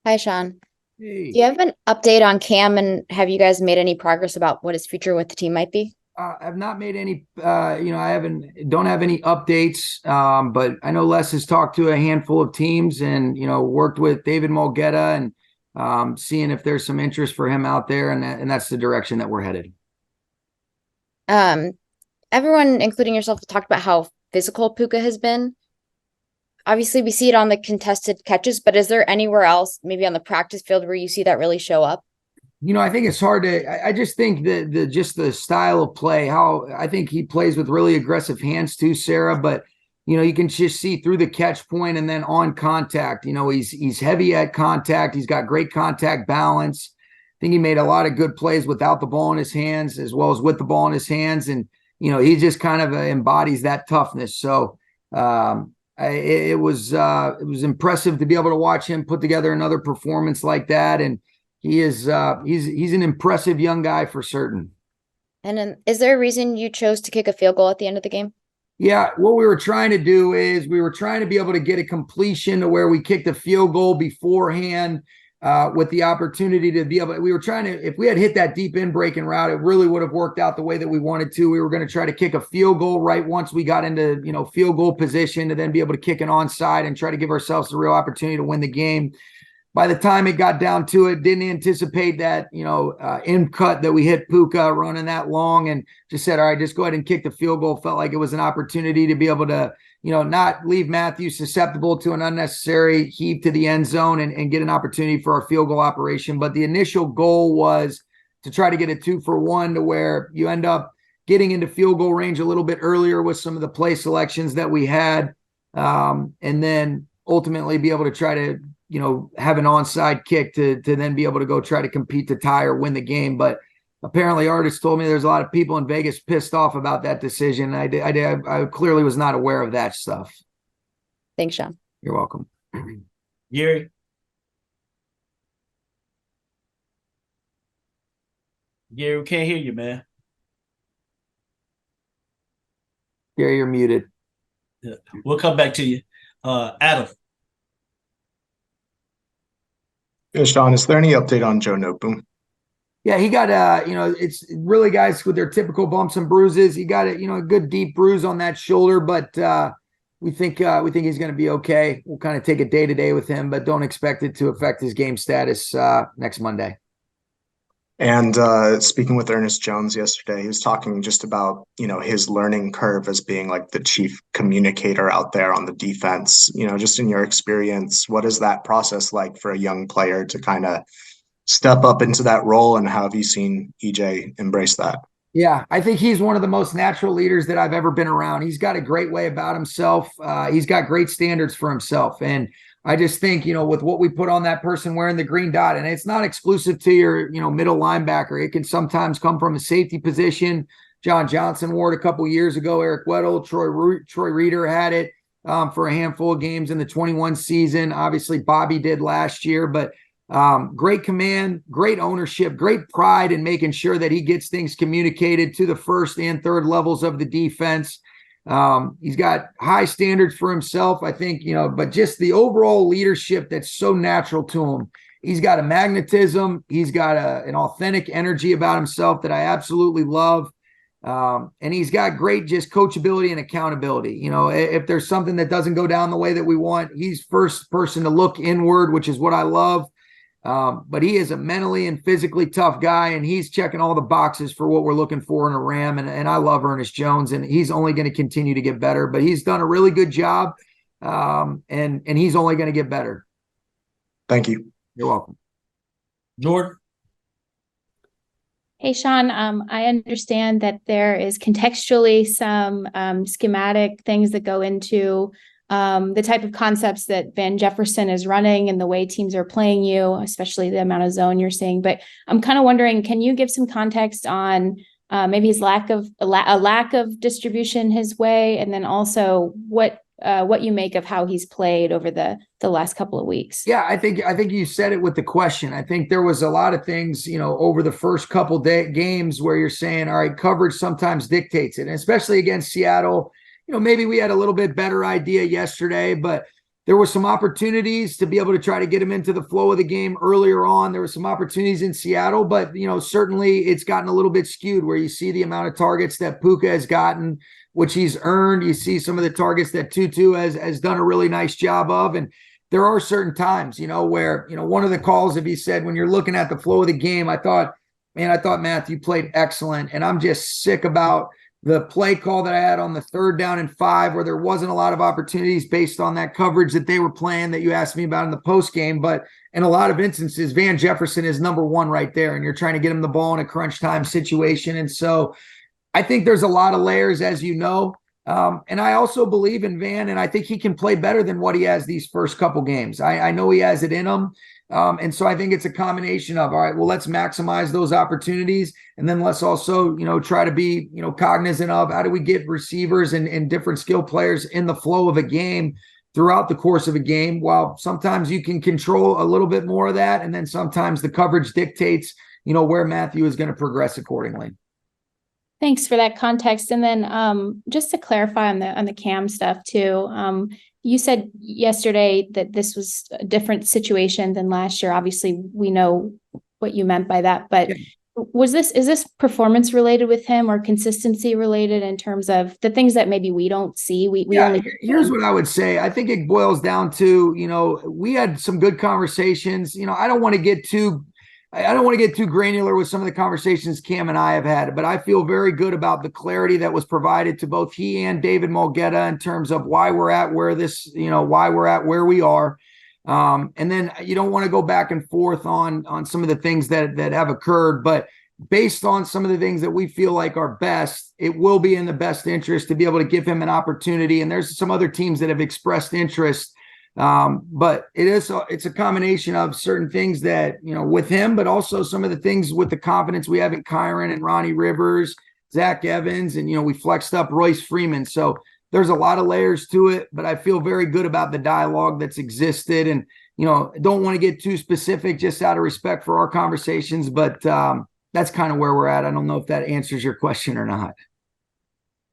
Hi, Sean. Do Hey, you have an update on Cam and have you guys made any progress about what his future with the team might be? I've not made any, I don't have any updates, but I know Les has talked to a handful of teams and, worked with David Mulgeta and seeing if there's some interest for him out there. And that's the direction that we're headed. Um, Everyone, including yourself, talked about how physical Puka has been. Obviously, we see it on the contested catches, but is there anywhere else, maybe on the practice field, where you see that really show up? I think it's hard to. I just think that the style of play, how I think he plays with really aggressive hands too, Sarah. But you can just see through the catch point and then on contact. He's heavy at contact. He's got great contact balance. I think he made a lot of good plays without the ball in his hands as well as with the ball in his hands, and he just kind of embodies that toughness. So it was impressive to be able to watch him put together another performance like that, and he is he's an impressive young guy for certain. And then, is there a reason you chose to kick a field goal at the end of the game? Yeah, what we were trying to do is we were trying to be able to get a completion to where we kicked a field goal beforehand, with the opportunity to be able. We were trying to, if we had hit that deep in breaking route, it really would have worked out the way that we wanted to. We were going to try to kick a field goal right once we got into field goal position to then be able to kick an onside and try to give ourselves a real opportunity to win the game. By the time it got down to it, didn't anticipate that, in cut that we hit Puka running that long, and just said, all right, just go ahead and kick the field goal. Felt like it was an opportunity to be able to, not leave Matthew susceptible to an unnecessary heave to the end zone and get an opportunity for our field goal operation. But the initial goal was to try to get a 2-for-1 to where you end up getting into field goal range a little bit earlier with some of the play selections that we had. And then ultimately be able to try to have an onside kick to then be able to go try to compete to tie or win the game. But apparently artists told me there's a lot of people in Vegas pissed off about that decision. I clearly was not aware of that stuff. Thanks, Sean. You're welcome. Gary, Gary, we can't hear you, man. Gary, you're muted. Yeah. We'll come back to you. Adam. Yeah, Sean, is there any update on Joe Noteboom? Yeah, he got it's really guys with their typical bumps and bruises. He got a good deep bruise on that shoulder, but we think he's going to be okay. We'll kind of take it day to day with him, but don't expect it to affect his game status next Monday. And speaking with Ernest Jones yesterday, he was talking just about, his learning curve as being like the chief communicator out there on the defense. Just in your experience, what is that process like for a young player to kind of step up into that role, and how have you seen EJ embrace that? Yeah, I think he's one of the most natural leaders that I've ever been around. He's got a great way about himself. He's got great standards for himself. And I just think, with what we put on that person wearing the green dot, and it's not exclusive to your, middle linebacker. It can sometimes come from a safety position. John Johnson wore it a couple years ago. Eric Weddle, Troy Reeder had it for a handful of games in the 21 season. Obviously, Bobby did last year, but great command, great ownership, great pride in making sure that he gets things communicated to the first and third levels of the defense. He's got high standards for himself, I think, but just the overall leadership that's so natural to him. He's got a magnetism. He's got an authentic energy about himself that I absolutely love. And he's got great just coachability and accountability. If there's something that doesn't go down the way that we want, he's first person to look inward, which is what I love. But he is a mentally and physically tough guy, and he's checking all the boxes for what we're looking for in a Ram. And I love Ernest Jones, and he's only going to continue to get better. But he's done a really good job, and he's only going to get better. Thank you. You're welcome. Jordan. Hey, Sean, I understand that there is contextually some schematic things that go into the type of concepts that Van Jefferson is running and the way teams are playing you, especially the amount of zone you're seeing. But I'm kind of wondering, can you give some context on maybe his lack of distribution his way, and then also what you make of how he's played over the last couple of weeks? Yeah, I think you said it with the question. I think there was a lot of things, over the first couple games where you're saying, all right, coverage sometimes dictates it, and especially against Seattle. Maybe we had a little bit better idea yesterday, but there were some opportunities to be able to try to get him into the flow of the game earlier on. There were some opportunities in Seattle, but certainly it's gotten a little bit skewed where you see the amount of targets that Puka has gotten, which he's earned. You see some of the targets that Tutu has done a really nice job of. And there are certain times, where, one of the calls, if he said, when you're looking at the flow of the game, I thought Matthew played excellent. And I'm just sick about the play call that I had on the 3rd down and 5, where there wasn't a lot of opportunities based on that coverage that they were playing that you asked me about in the post game. But in a lot of instances, Van Jefferson is number 1 right there, and you're trying to get him the ball in a crunch time situation. And so I think there's a lot of layers, as you know. And I also believe in Van, and I think he can play better than what he has these first couple games. I know he has it in him. And so I think it's a combination of, all right, well, let's maximize those opportunities. And then let's also, try to be, cognizant of how do we get receivers and different skill players in the flow of a game throughout the course of a game. While sometimes you can control a little bit more of that. And then sometimes the coverage dictates, where Matthew is going to progress accordingly. Thanks for that context. And then just to clarify on the Cam stuff too, you said yesterday that this was a different situation than last year. Obviously, we know what you meant by that, but is this performance related with him or consistency related in terms of the things that maybe we don't see? Here's what I would say. I think it boils down to, we had some good conversations. I don't want to get too granular with some of the conversations Cam and I have had, but I feel very good about the clarity that was provided to both he and David Mulgeta in terms of why we're at where we are. And then you don't want to go back and forth on some of the things that have occurred, but based on some of the things that we feel like are best, it will be in the best interest to be able to give him an opportunity. And there's some other teams that have expressed interest. But it's a combination of certain things that, with him, but also some of the things with the confidence we have in Kyron and Ronnie Rivers, Zach Evans, and, we flexed up Royce Freeman. So there's a lot of layers to it, but I feel very good about the dialogue that's existed, and, don't want to get too specific just out of respect for our conversations, but, that's kind of where we're at. I don't know if that answers your question or not.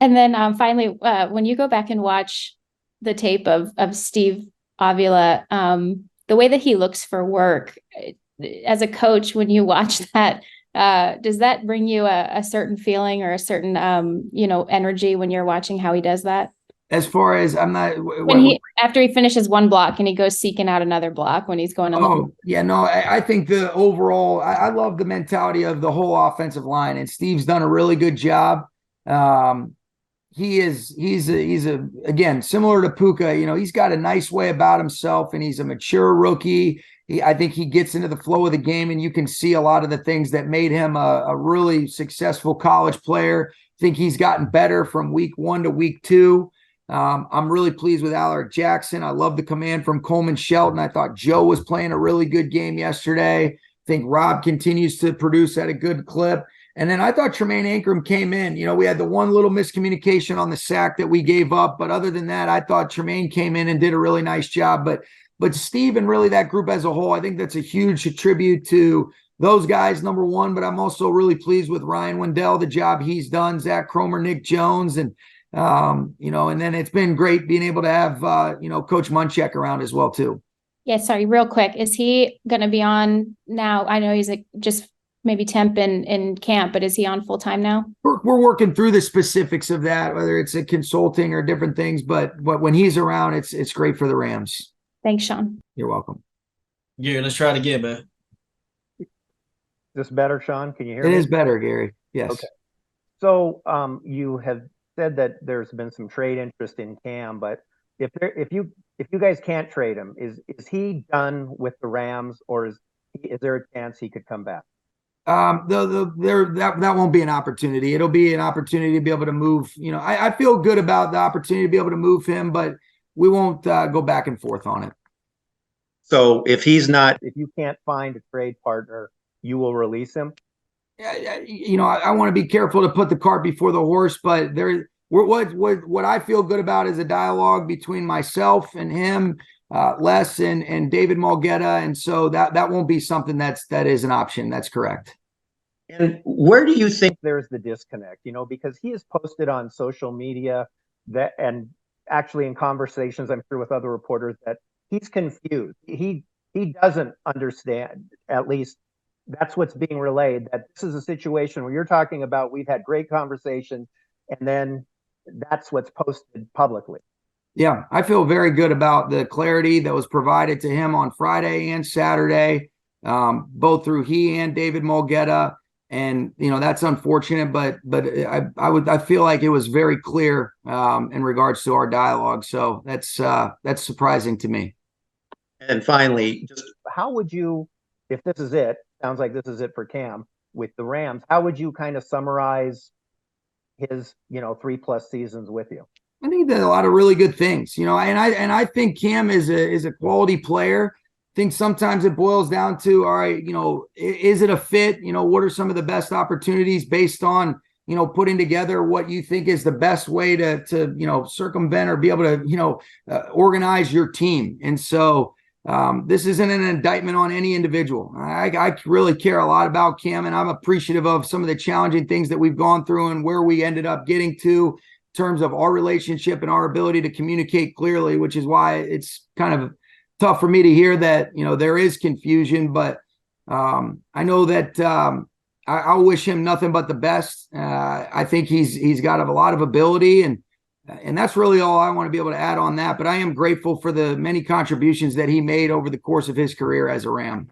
And then finally, when you go back and watch the tape of Steve Avila, the way that he looks for work as a coach, when you watch that, does that bring you a certain feeling or a certain, energy when you're watching how he does that? As far as after he finishes one block and he goes seeking out another block when he's going on. I think the overall, I love the mentality of the whole offensive line, and Steve's done a really good job. He's again, similar to Puka, he's got a nice way about himself, and he's a mature rookie. I think he gets into the flow of the game, and you can see a lot of the things that made him a really successful college player. I think he's gotten better from week 1 to week 2. I'm really pleased with Alaric Jackson. I love the command from Coleman Shelton. I thought Joe was playing a really good game yesterday. I think Rob continues to produce at a good clip. And then I thought Tremaine Ankrum came in. We had the one little miscommunication on the sack that we gave up. But other than that, I thought Tremaine came in and did a really nice job. But Steve and really that group as a whole, I think that's a huge tribute to those guys, number one. But I'm also really pleased with Ryan Wendell, the job he's done, Zach Cromer, Nick Jones. And, and then it's been great being able to have, Coach Munchak around as well, too. Yeah, sorry, real quick. Is he going to be on now? I know he's just maybe temp in camp, but is he on full time now? We're working through the specifics of that, whether it's a consulting or different things, but when he's around, it's great for the Rams. Thanks, Sean. You're welcome. Gary, let's try it again, man. Is this better, Sean? Can you hear me? It is better, Gary. Yes. Okay. So you have said that there's been some trade interest in Cam, but if you guys can't trade him, is he done with the Rams, or is there a chance he could come back? That won't be an opportunity. It'll be an opportunity to be able to move. I feel good about the opportunity to be able to move him, but we won't go back and forth on it. So if you can't find a trade partner, you will release him. I want to be careful to put the cart before the horse, but what I feel good about is a dialogue between myself and him, Les and David Mulgeta, and so that won't be something that is an option. That's correct. And where do you think there's the disconnect? Because he has posted on social media and actually in conversations, I'm sure with other reporters, that he's confused. He doesn't understand, at least that's what's being relayed, that this is a situation where you're talking about we've had great conversations and then that's what's posted publicly. Yeah, I feel very good about the clarity that was provided to him on Friday and Saturday, both through he and David Mulgeta. And that's unfortunate, but I feel like it was very clear in regards to our dialogue. So that's surprising to me. And finally, just how would you, if this is it, sounds like this is it for Cam with the Rams, how would you kind of summarize his 3+ seasons with you? I think there's a lot of really good things, and I think Cam is a quality player. I think sometimes it boils down to, all right, is it a fit? What are some of the best opportunities based on, putting together what you think is the best way to circumvent or be able to, organize your team. And so this isn't an indictment on any individual. I really care a lot about Cam, and I'm appreciative of some of the challenging things that we've gone through and where we ended up getting to in terms of our relationship and our ability to communicate clearly, which is why it's kind of tough for me to hear that, there is confusion, but I know that I'll wish him nothing but the best. I think he's got a lot of ability, and that's really all I want to be able to add on that. But I am grateful for the many contributions that he made over the course of his career as a Ram.